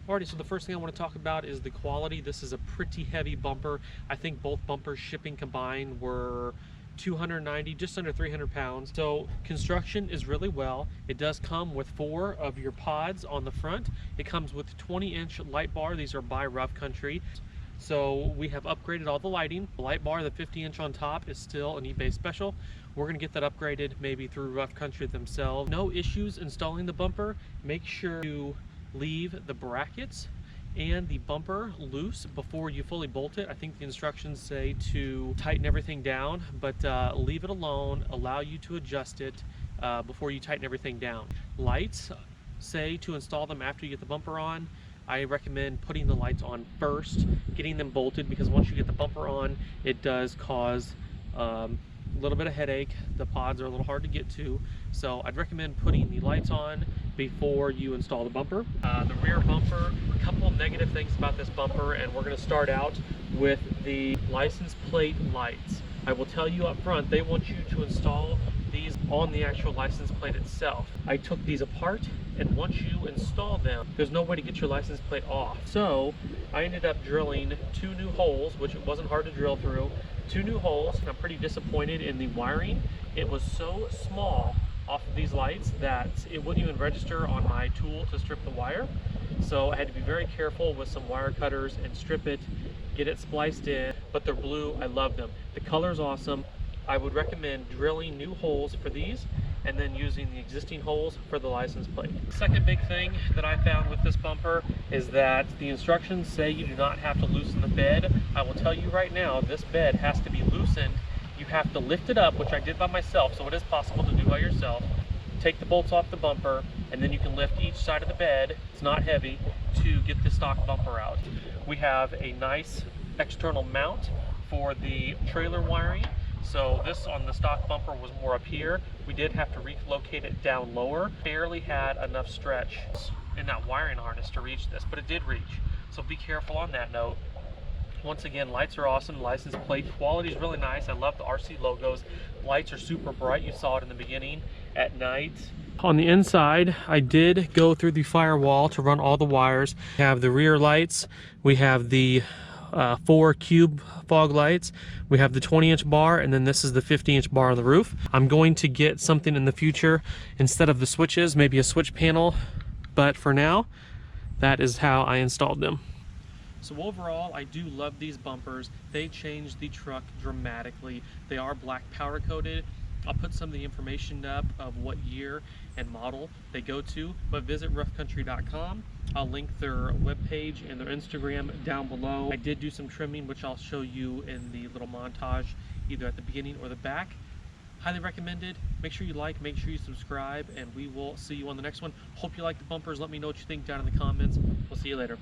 Alrighty, so the first thing I want to talk about is the quality. This is a pretty heavy bumper. I think both bumpers shipping combined were 290, just under 300 pounds. So construction is really well. It does come with 4 of your pods on the front. It comes with 20-inch light bar. These are by Rough Country. So we have upgraded all the lighting. The light bar, the 50-inch on top, is still an eBay special. We're gonna get that upgraded maybe through Rough Country themselves. No issues installing the bumper. Make sure you leave the brackets and the bumper loose before you fully bolt it. I think the instructions say to tighten everything down, but leave it alone, allow you to adjust it before you tighten everything down. Lights say to install them after you get the bumper on. I recommend putting the lights on first, getting them bolted, because once you get the bumper on, it does cause a little bit of headache. The pods are a little hard to get to, so I'd recommend putting the lights on before you install the bumper. The rear bumper, a couple of negative things about this bumper, and we're going to start out with the license plate lights. I will tell you up front, they want you to install these on the actual license plate itself. I took these apart, and once you install them, there's no way to get your license plate off. So I ended up drilling 2 new holes, which it wasn't hard to drill through. 2 new holes, and I'm pretty disappointed in the wiring. It was so small off of these lights that it wouldn't even register on my tool to strip the wire. So I had to be very careful with some wire cutters and strip it, get it spliced in, but they're blue. I love them. The color's awesome. I would recommend drilling new holes for these and then using the existing holes for the license plate. Second big thing that I found with this bumper is that the instructions say you do not have to loosen the bed. I will tell you right now, this bed has to be loosened. You have to lift it up, which I did by myself, so it is possible to do by yourself. Take the bolts off the bumper, and then you can lift each side of the bed, it's not heavy, to get the stock bumper out. We have a nice external mount for the trailer wiring. So this on the stock bumper was more up here. We did have to relocate it down lower. Barely had enough stretch in that wiring harness to reach this, but it did reach. So be careful on that note. Once again, lights are awesome. License plate quality is really nice. I love the RC logos. Lights are super bright. You saw it in the beginning. At night, on the inside, I did go through the firewall to run all the wires. We have the rear lights. We have the 4 cube fog lights. We have the 20-inch bar, and then this is the 50-inch bar on the roof. I'm going to get something in the future instead of the switches, maybe a switch panel, but for now, that is how I installed them. So overall, I do love these bumpers. They changed the truck dramatically. They are black powder coated. I'll put some of the information up of what year and model they go to, but visit roughcountry.com. I'll link their webpage and their Instagram down below. I did do some trimming, which I'll show you in the little montage, either at the beginning or the back. Highly recommended. Make sure you like, make sure you subscribe, and we will see you on the next one. Hope you like the bumpers. Let me know what you think down in the comments. We'll see you later.